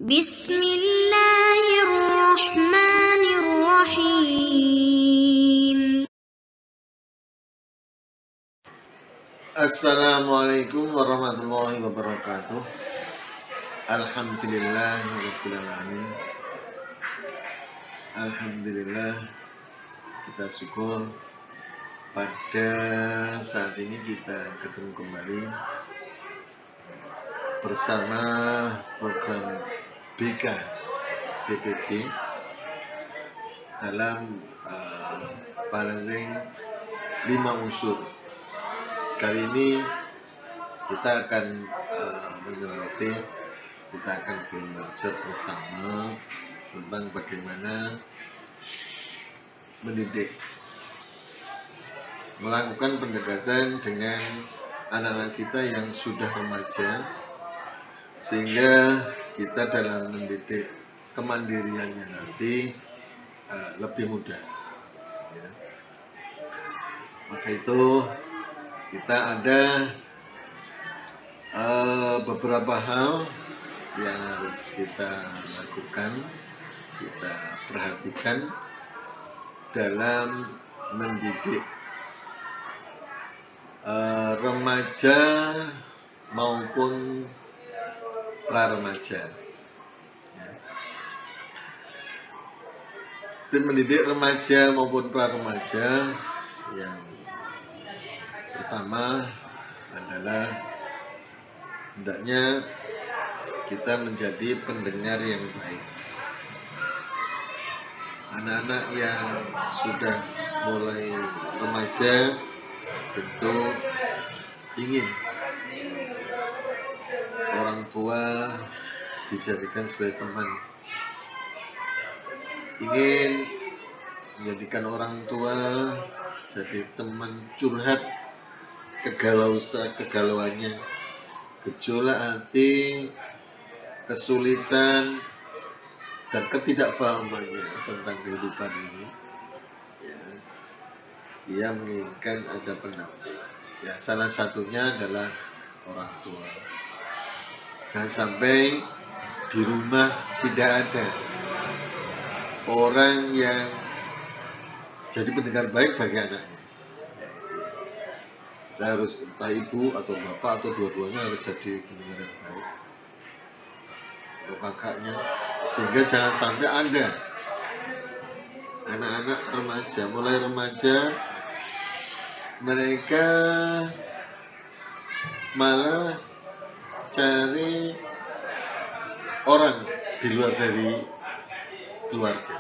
Bismillahirrahmanirrahim. Assalamualaikum warahmatullahi wabarakatuh. Alhamdulillahirabbil alamin. Alhamdulillah, kita syukur pada saat ini kita ketemu kembali bersama program BK PPG dalam parenting 5 unsur. Kali ini kita akan belajar bersama tentang bagaimana mendidik, melakukan pendekatan dengan anak-anak kita yang sudah remaja, sehingga kita dalam mendidik kemandiriannya nanti lebih mudah, ya. Maka itu kita ada beberapa hal yang harus kita lakukan, kita perhatikan dalam mendidik remaja maupun pra-remaja, ya. Dan mendidik remaja maupun pra-remaja, yang pertama adalah hendaknya kita menjadi pendengar yang baik. Anak-anak yang sudah mulai remaja tentu ingin orang tua dijadikan sebagai teman, ingin menjadikan orang tua jadi teman curhat kegalauannya, gejolak hati, kesulitan dan ketidakpahamannya tentang kehidupan ini, ya. Dia menginginkan ada pendamping, ya. Salah satunya adalah orang tua. Jangan sampai di rumah tidak ada orang yang jadi pendengar baik bagi anaknya, ya. Kita harus, entah ibu atau bapak atau dua-duanya harus jadi pendengar yang baik untuk kakaknya, sehingga jangan sampai ada anak-anak remaja, mulai remaja, mereka malah cari orang di luar dari keluarga.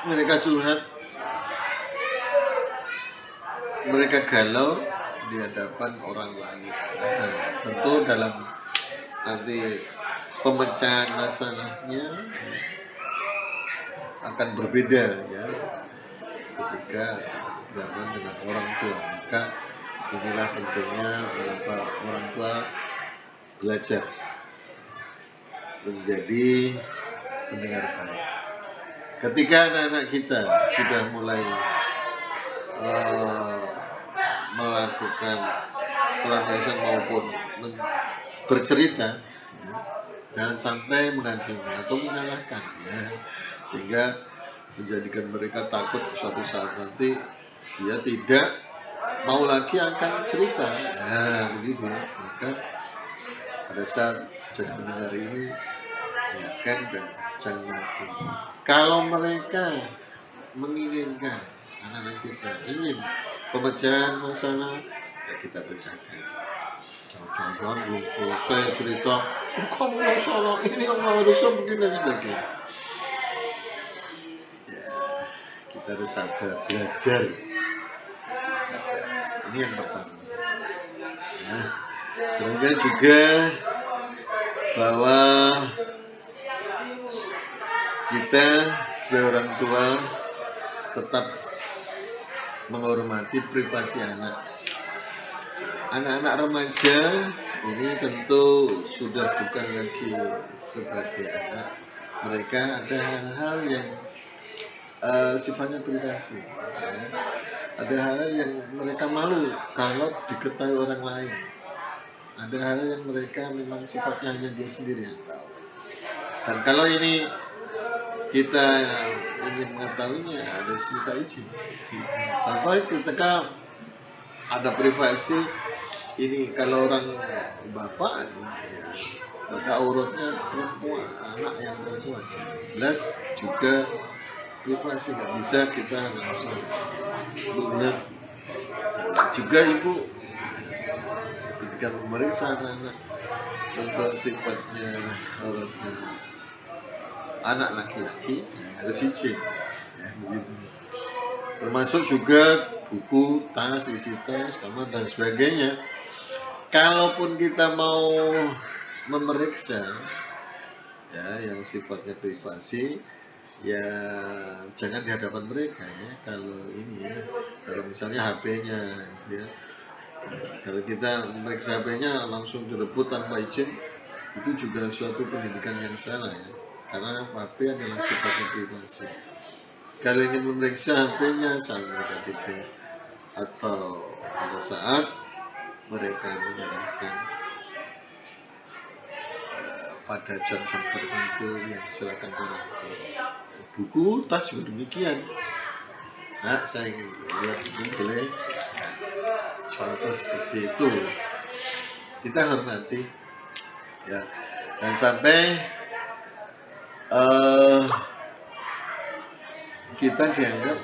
Mereka curhat, mereka galau di hadapan orang lain. Nah, tentu dalam nanti pemecahan masalahnya akan berbeda, ya, ketika berhadapan dengan orang tua. Maka inilah pentingnya mengapa orang tua belajar menjadi pendengar baik. Ketika anak-anak kita sudah mulai melakukan pelampiasan maupun bercerita, ya, jangan sampai menghakimi atau menyalahkan, ya, sehingga menjadikan mereka takut suatu saat nanti dia tidak mau lagi akan cerita, ya, begitu. Maka pada saat jadi pendengar ini, ingatkan dan jangan lagi. Kalau mereka menginginkan, anak-anak kita ingin pemecahan masalah, ya kita pecahkan. Jangan-jangan belum selesai cerita, kamu masalah ini, kamu harusnya begini dan sebagainya. Ya, kita harus sabar belajar. Ini yang pertama. Ya, selanjutnya juga bahwa kita sebagai orang tua tetap menghormati privasi anak. Anak-anak remaja ini tentu sudah bukan lagi sebagai anak. Mereka ada hal-hal yang sifatnya privasi, ya. Ada hal yang mereka malu kalau diketahui orang lain. Ada hal yang mereka memang sifatnya hanya dia sendiri yang tahu. Dan kalau ini kita ingin mengetahuinya harus minta izin. Contoh ketika ada privasi, ini kalau orang bapak ya, maka urutnya perempuan, anak yang perempuan ya. Jelas juga privasi, nggak bisa kita langsung melihat. Juga ibu ketika memeriksa anak untuk sifatnya auratnya anak laki-laki ya, harus izin ya, begitu. Termasuk juga buku, tas, isi tas, kamar dan sebagainya. Kalaupun kita mau memeriksa ya yang sifatnya privasi, ya jangan di hadapan mereka ya. Kalau ini ya, kalau misalnya HP-nya ya, kalau kita memeriksa HP-nya langsung direbut tanpa izin, itu juga suatu pendidikan yang salah ya, karena HP adalah sifatnya privasi. Kalau ingin memeriksa HP-nya saat mereka tidur atau pada saat mereka menyerahkan pada jam-jam tertentu yang silakan orang tua. Buku, tas juga demikian. Nah, saya ingin lihat buku boleh. Contoh seperti itu kita hormati ya, dan sampai kita dianggap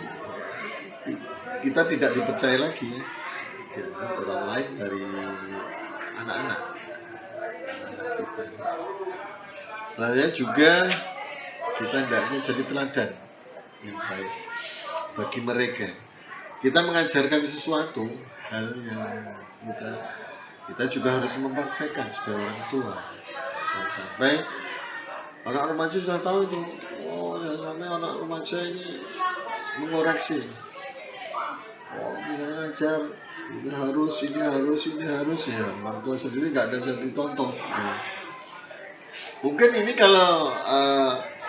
kita tidak dipercaya lagi ya, dianggap orang lain dari anak-anak kita. Lalu juga kita hendaknya jadi teladan yang baik bagi mereka. Kita mengajarkan sesuatu hal yang kita juga harus mempraktekkan sebagai orang tua. Jangan sampai anak remaja sudah tahu itu, oh jangan sampai anak remaja ini mengoreksi, oh bisa ngajar, ini harus ya, orang tua sendiri nggak ada yang ditonton ya. Mungkin ini kalau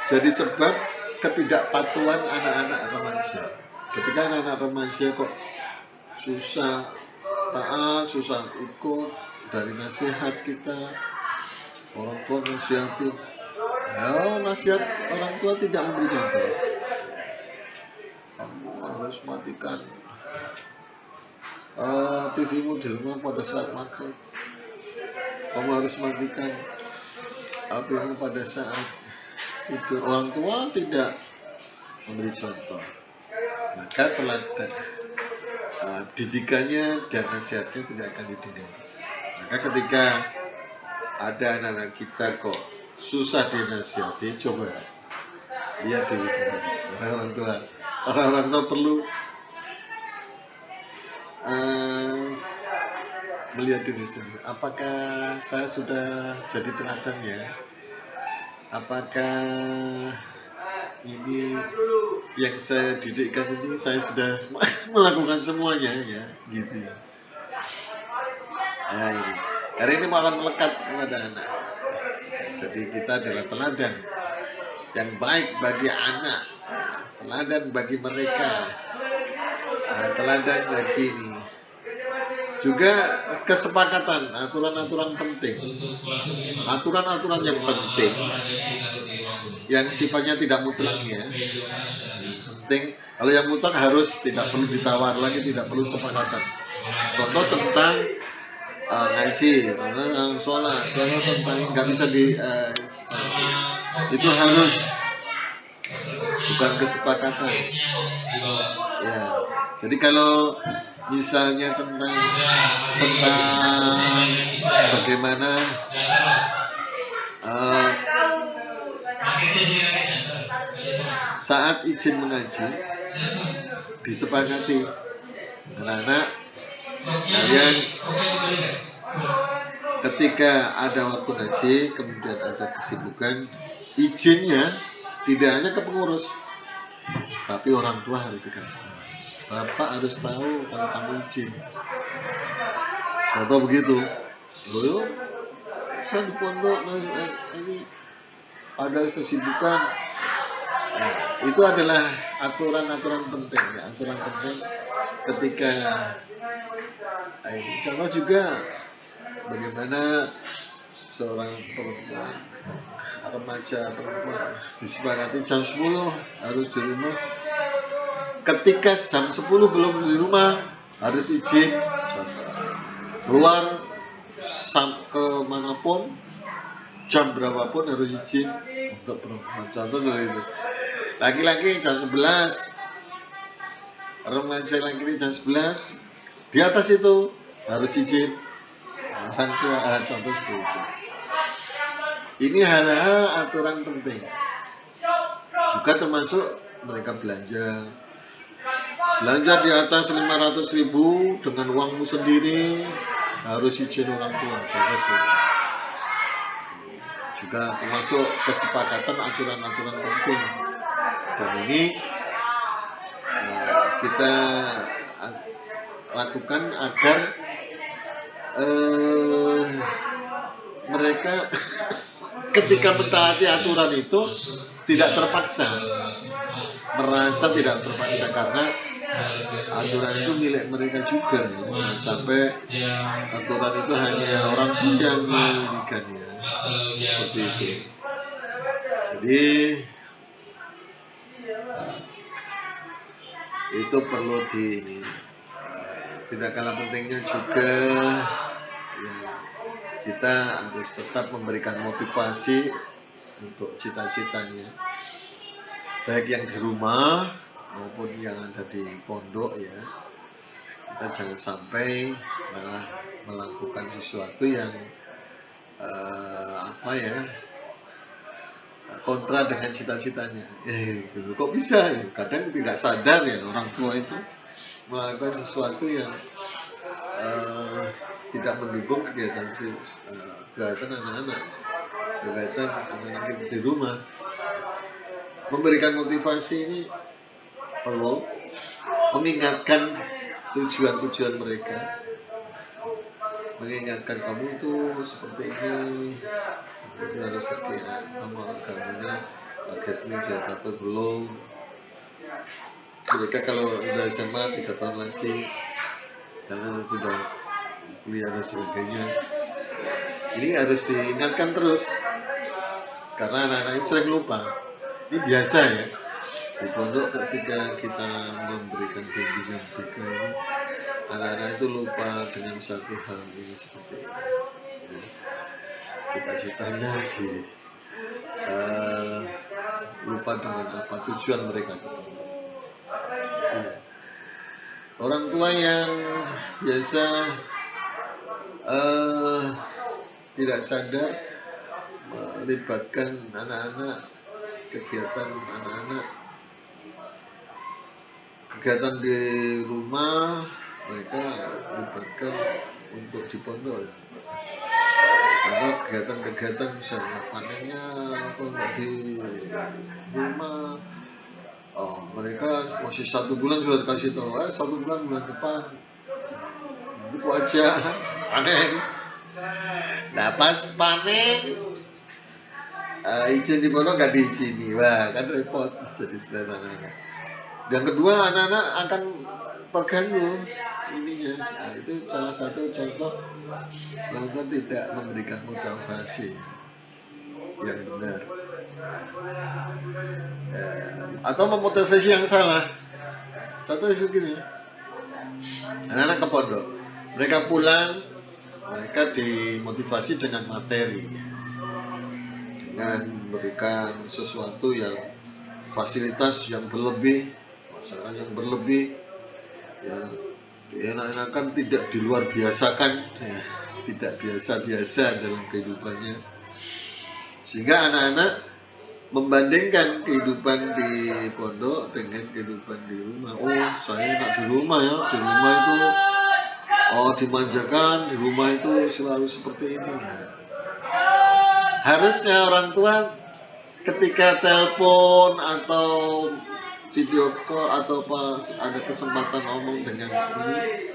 jadi sebab ketidakpatuhan anak-anak remaja. Ketika anak-anak remaja kok susah taat, susah ikut dari nasihat kita, orang tua nasihatin, ya nasihat orang tua tidak memberi contoh. Kamu harus matikan TV-mu di rumah pada saat maghrib. Kamu harus matikan HP-mu pada saat tidur. Orang tua tidak memberi contoh, maka teladan didikannya dan nasihatnya tidak akan didengar. Maka ketika ada anak-anak kita kok susah dinasihati, coba lihat diri sendiri. Orang tua perlu melihat diri sendiri. Apakah saya sudah jadi teladan ya? Apakah ini yang saya didikkan ini saya sudah melakukan semuanya ya, gitu ya. Nah, ini. Karena ini akan melekat kepada anak. Jadi kita adalah teladan yang baik bagi anak, teladan bagi mereka, teladan bagi ini. Juga kesepakatan, aturan-aturan penting, aturan-aturan yang penting, yang sifatnya tidak mutlak ya. Penting, kalau yang mutlak harus tidak perlu ditawar lagi, tidak perlu sepakatan. Contoh tentang ngaji, tentang sholat, contoh tentang nggak bisa itu harus, bukan kesepakatan. Ya, jadi kalau misalnya tentang bagaimana saat izin mengaji disepakati anak-anak kalian ketika ada waktu ngaji kemudian ada kesibukan, izinnya tidak hanya ke pengurus tapi orang tua harus dikasih tahu. Bapak harus tahu kalau kamu izin. Contoh begitu. Loh, saya di pondok ini ada kesibukan. Nah, itu adalah aturan-aturan penting ya, aturan penting ketika contoh juga bagaimana seorang perempuan, remaja perempuan, disepakati jam 10 harus di rumah. Ketika jam 10 belum di rumah, harus izin contoh keluar ke manapun, jam berapapun harus izin untuk perempuan. Contoh seperti itu. Laki-laki jam 11, remaja laki-laki jam 11, di atas itu harus izin orang tua. Contoh seperti itu. Ini hal-hal aturan penting. Juga termasuk mereka belanja di atas 500.000 dengan uangmu sendiri, harus izin orang tua. Contoh seperti itu. Juga termasuk kesepakatan aturan-aturan penting. Dan ini kita lakukan agar mereka ketika mentaati aturan itu tidak terpaksa, merasa tidak terpaksa, karena aturan itu milik mereka juga. Jangan sampai aturan itu hanya orang tua yang memilikinya, seperti itu. Jadi itu perlu tidak kalah pentingnya juga ya, kita harus tetap memberikan motivasi untuk cita-citanya, baik yang di rumah maupun yang ada di pondok ya. Kita jangan sampai malah melakukan sesuatu yang kontra dengan cita-citanya. Kok bisa ya? Kadang tidak sadar ya orang tua itu melakukan sesuatu yang tidak mendukung kegiatan anak-anak, kegiatan anak-anak kita di rumah. Memberikan motivasi ini perlu, mengingatkan tujuan-tujuan mereka, mengingatkan kamu tuh seperti ini, itu harus sekian, kamu agamanya targetmu sudah dapat belum. Mereka kalau udah SMA 3 tahun lagi, karena sudah kuliah dan sebagainya, ini harus diingatkan terus, karena anak-anak ini sering lupa. Ini biasa ya di pondok, ketika kita memberikan bimbingan ini, anak-anak itu lupa dengan satu hal ini seperti ini ya. Cita-citanya lupa dengan apa tujuan mereka ya. Orang tua yang biasa tidak sadar melibatkan anak-anak, kegiatan di rumah, mereka libatkan untuk di pondok ya. Atau kegiatan-kegiatan misalnya panennya atau di rumah, mereka masih 1 bulan sudah dikasih tahu, 1 bulan depan nanti kok aja panen. Nah pas panen izin di pondok gak diizini, wah kan repot jadi stres anak-anak. Yang kedua, anak-anak akan terganggu ininya. Nah, itu salah satu contoh orang tua tidak memberikan motivasi yang benar, atau memotivasi yang salah. Contohnya begini, anak-anak ke pondok, mereka pulang, mereka dimotivasi dengan materi, dengan memberikan sesuatu yang fasilitas yang berlebih, masalah yang berlebih ya, enak-enakan, tidak di luar biasakan ya, tidak biasa-biasa dalam kehidupannya, sehingga anak-anak membandingkan kehidupan di pondok dengan kehidupan di rumah. Saya enak di rumah ya, di rumah itu dimanjakan, di rumah itu selalu seperti ini ya. Harusnya orang tua ketika telepon atau video call atau pas ada kesempatan ngomong dengan ini,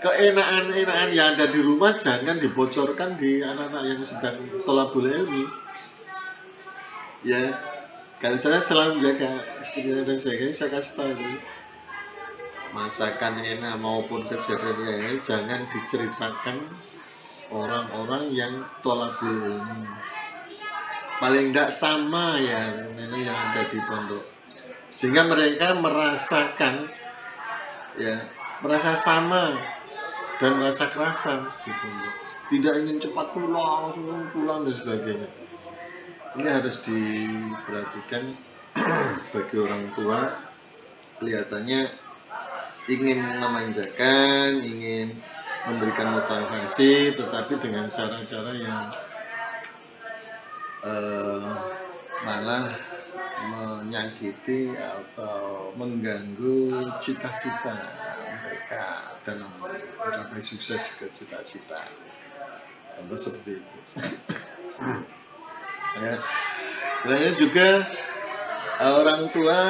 keenaan-enaan yang ada di rumah jangan dibocorkan di anak-anak yang sedang thalabul ilmi ya. Karena saya selalu menjaga istri dan saya kasih tahu ini, masakan enak maupun kejadian jangan diceritakan orang-orang yang tolabul ilmu, paling tidak sama ya ini yang ada di pondok, sehingga mereka merasakan ya, merasa sama dan merasa kerasan gitu, tidak ingin cepat pulang, langsung pulang dan sebagainya. Ini harus diperhatikan. Bagi orang tua kelihatannya ingin memanjakan, ingin memberikan motivasi, tetapi dengan cara-cara yang malah menyakiti atau mengganggu cita-cita mereka dalam mencapai sukses ke cita-cita, sampai seperti itu. Ya, selain juga orang tua